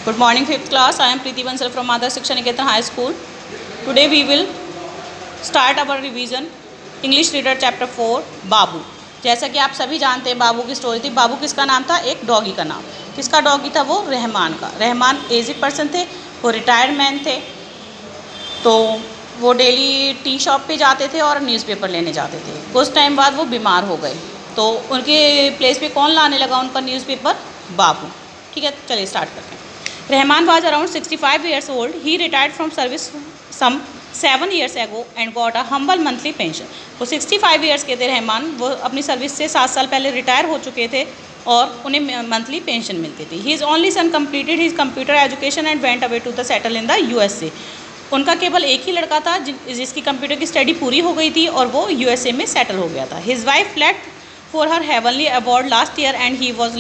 Good morning, 5th class. I am Preeti Bansal from Adarsh Shiksha Niketan High School. Today we will start our revision English Reader Chapter 4 बाबू। जैसा कि आप सभी जानते हैं बाबू की story थी। बाबू किसका नाम था? एक डॉगी का नाम। किसका डॉगी था? वो रहमान का। रहमान एजेड पर्सन थे, वो रिटायर्ड मैन थे। तो वो डेली टी शॉप पे जाते थे और न्यूज़पेपर लेने जाते थे। कुछ टाइम बाद वो बीमार हो गए, तो उनके प्लेस पे कौन लाने लगा उनका न्यूज़पेपर? बाबू। ठीक है, चलिए स्टार्ट करते हैं। Rahman was around 65 years old. He retired from service some 7 years ago and got a humble monthly pension. वो 65 years के थे रहमान। वो अपनी सर्विस से 7 साल पहले रिटायर हो चुके थे और उन्हें मंथली पेंशन मिलती थी। His only son completed his computer education and went away to the settle in the USA. उनका केवल एक ही लड़का था जिसकी कंप्यूटर की स्टडी पूरी हो गई थी और वो USA में सेटल हो गया था। His wife left for her heavenly abode last year and he was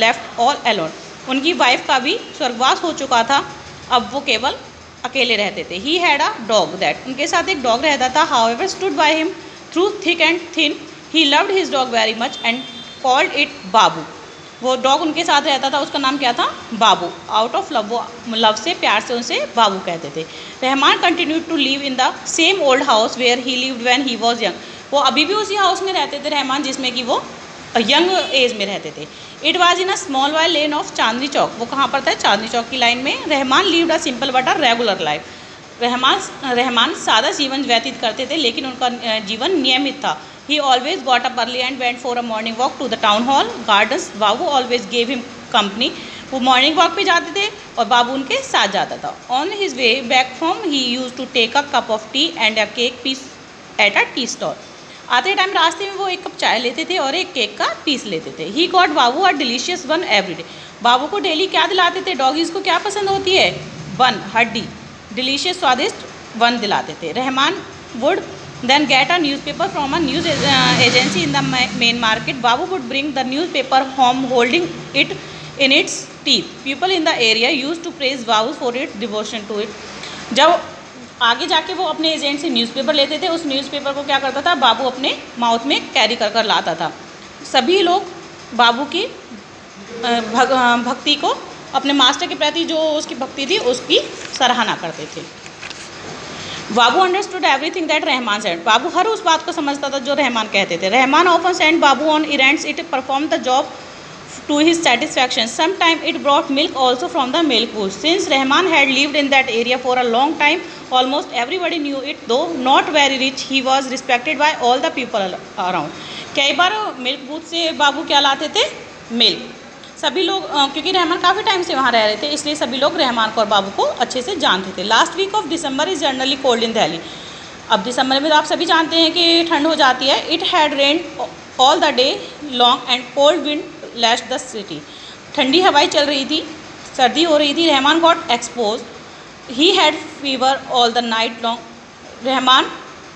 left all alone. उनकी वाइफ का भी स्वर्गवास हो चुका था, अब वो केवल अकेले रहते थे। He had a dog that, उनके साथ एक डॉग रहता था। However stood by him through thick and thin, he loved his dog very much and called it Babu. वो डॉग उनके साथ रहता था, उसका नाम क्या था? बाबू। आउट ऑफ लव, वो लव से, प्यार से उनसे बाबू कहते थे। Rahman continued to live in the same old house where he lived when he was young. वो अभी भी उसी हाउस में रहते थे रहमान, जिसमें कि वो यंग एज में रहते थे। It was in a small while lane of Chandni Chowk. वो कहाँ पर था? चांदनी चौक की लाइन में। Rahman lived a simple but a regular life. Rahman सादा जीवन व्यतीत करते थे, लेकिन उनका जीवन नियमित था। He always got up early and went for a morning walk to the town hall gardens. Babu always gave him company. वो मॉर्निंग वॉक पे जाते थे और बाबू उनके साथ जाता था। On his way back from he use to take a cup of tea and a cake piece at a tea stall. आते टाइम रास्ते में वो एक कप चाय लेते थे और एक केक का पीस लेते थे। He got Babu a delicious one every day. Babu को डेली क्या दिलाते थे? डॉगीज़ को क्या पसंद होती है? वन, हड्डी। डिलीशियस, स्वादिष्ट वन दिलाते थे। Rahman would then get a newspaper from a news agency in the main market. Babu would bring the newspaper home holding it in its teeth. People in the area use to praise Babu for it devotion to it. जब आगे जाके वो अपने agent से newspaper लेते थे, उस newspaper को क्या करता था? बाबू अपने माउथ में कैरी कर कर लाता था। सभी लोग बाबू की भक्ति को, अपने मास्टर के प्रति जो उसकी भक्ति थी, उसकी सराहना करते थे। Babu understood everything that Rahman said. Babu हर उस बात को समझता था जो रहमान कहते थे। Rahman often send Babu on errands. It perform the job to his satisfaction. Sometime it brought milk also from the milk bush. Since Rahman had lived in that area for a long time, almost everybody knew it. Though not very rich, he was respected by all the people around. कई बार milk booth से बाबू क्या लाते थे? Milk. सभी लोग, क्योंकि रहमान काफ़ी time से वहाँ रह रहे थे, इसलिए सभी लोग रहमान को और बाबू को अच्छे से जानते थे। Last week of December is generally cold in Delhi. अब दिसंबर में तो आप सभी जानते हैं कि ठंड हो जाती है। It had rain all the day long and cold wind lash the city. ठंडी हवाएं चल रही थी, सर्दी हो रही थी। Rahman got expose. He had fever all the night long. Rahman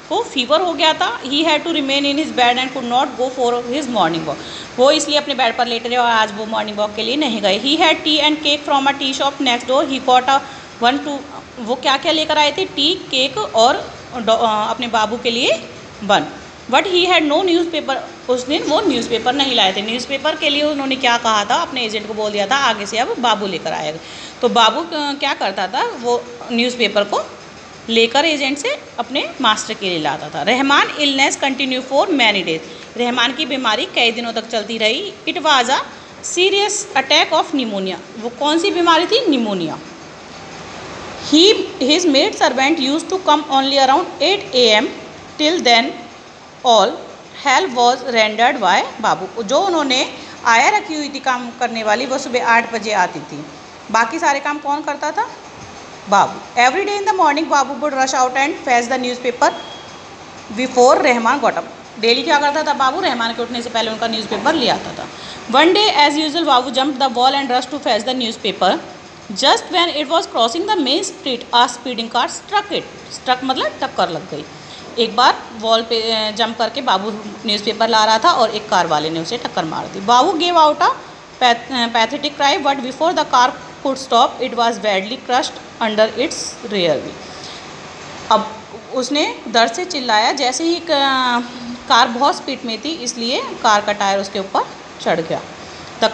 को फीवर हो गया था। He had to remain in his bed and could not go for his morning walk. वो इसलिए अपने बेड पर लेटे रहे और आज वो मॉर्निंग वॉक के लिए नहीं गए। He had T and cake from a tea shop next door. He got a one two. वो क्या क्या लेकर आए थे? टी, केक और अपने बाबू के लिए bun. But he had no newspaper. उस दिन वो न्यूज़पेपर नहीं लाए थे। न्यूज़पेपर के लिए उन्होंने क्या कहा था? अपने एजेंट को बोल दिया था आगे से अब बाबू लेकर आएगा। तो बाबू क्या करता था? वो न्यूज़पेपर को लेकर एजेंट से अपने मास्टर के लिए लाता था। Rahman illness continue for many days. Rahman की बीमारी कई दिनों तक चलती रही। It was a serious attack of pneumonia. वो कौन सी बीमारी थी? Pneumonia. His maid servant used to come only around 8 AM. Till then, all help was rendered by बाबू। जो उन्होंने आया रखी हुई थी काम करने वाली, वो सुबह 8 बजे आती थी। बाकी सारे काम कौन करता था? Babu. Every day in the morning Babu would rush out and fetch the newspaper before Rahman got up. Daily क्या करता था बाबू? रहमान के उठने से पहले उनका न्यूज़पेपर ले आता था। One day as usual Babu jumped the wall and rush to fetch the newspaper. Just when it was crossing the main street a speeding car struck it. Struck मतलब टक्कर लग गई। एक बार वॉल पे जंप करके बाबू न्यूज़पेपर ला रहा था और एक कार वाले ने उसे टक्कर मार दी। Babu gave out a pathetic cry but before the car could stop it was badly crushed under its rear wheel. अब उसने दर्द से चिल्लाया जैसे ही कार बहुत स्पीड में थी, इसलिए कार का टायर उसके ऊपर चढ़ गया। The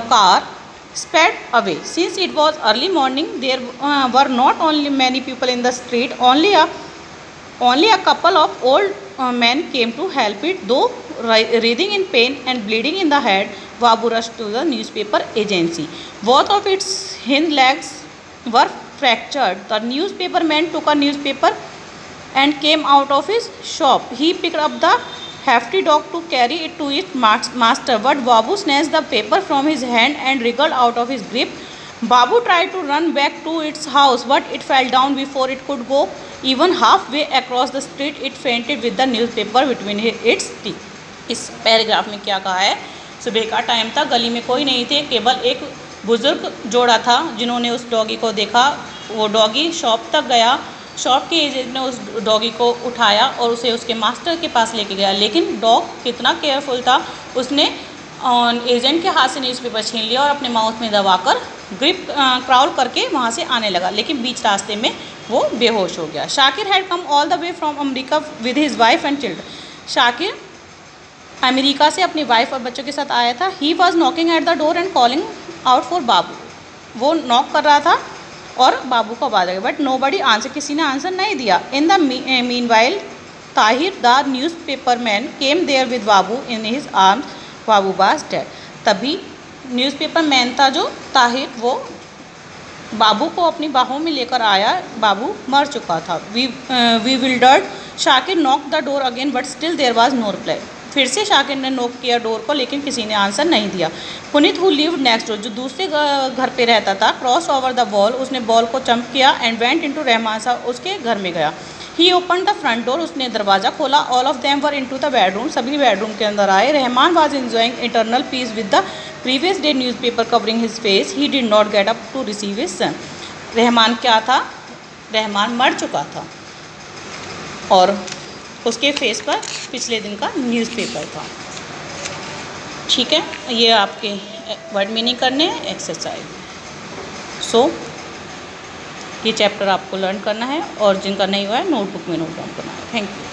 car sped away. Since it was early morning, there were not only many people in the street, only a couple of old men came to help it. Though writhing in pain and bleeding in the head, Babu rushed to the newspaper agency. Both of its hind legs were fractured. The newspaper man took a newspaper and came out of his shop. He picked up the hefty dog to carry it to its master, but Babu snatched the paper from his hand and wriggled out of his grip. Babu tried to run back to its house, but it fell down before it could go even halfway across the street. It fainted with the newspaper between its teeth. इस paragraph में क्या कहा है? सुबह का time था, गली में कोई नहीं थे, केवल एक बुजुर्ग जोड़ा था जिन्होंने उस डॉगी को देखा। वो डॉगी शॉप तक गया, शॉप के एजेंट ने उस डॉगी को उठाया और उसे उसके मास्टर के पास लेके गया, लेकिन डॉग कितना केयरफुल था, उसने एजेंट के हाथ से न्यूज़पेपर छीन लिया और अपने माउथ में दबाकर ग्रिप क्राउल करके वहाँ से आने लगा, लेकिन बीच रास्ते में वो बेहोश हो गया। Shakir had come all the way from America with his wife and children. Shakir America से अपनी वाइफ और बच्चों के साथ आया था। He was knocking at the door and calling out for Babu. वो नॉक कर रहा था और बाबू को आवाज़ आ गई, बट नोबडी आंसर, किसी ने आंसर नहीं दिया। In the meanwhile Tahir the newspaper man came there with Babu in his arms. Babu was dead. तभी न्यूज़पेपर मैन था जो ताहिर, वो बाबू को अपनी बाहों में लेकर आया। बाबू मर चुका था। Bewildered Shakir knock the door again but still there was no reply. फिर से शाकिर ने नॉक किया डोर को, लेकिन किसी ने आंसर नहीं दिया। Puneet who lived next door, जो दूसरे घर पे रहता था, क्रॉस ओवर द वॉल, उसने बॉल को जंप किया एंड वेंट इनटू रहमान साहब, उसके घर में गया। ही ओपन द फ्रंट डोर, उसने दरवाज़ा खोला। All of them were into the bedroom, सभी बेडरूम के अंदर आए। Rahman was enjoying eternal peace with the previous day newspaper covering his face. He did not get up to receive his son. Rahman क्या था? रहमान मर चुका था और उसके फेस पर पिछले दिन का न्यूज़पेपर था। ठीक है, ये आपके वर्ड मीनिंग करने हैं एक्सरसाइज। सो ये चैप्टर आपको लर्न करना है और जिनका नहीं हुआ है नोटबुक में नोट डाउन करना है। Thank you.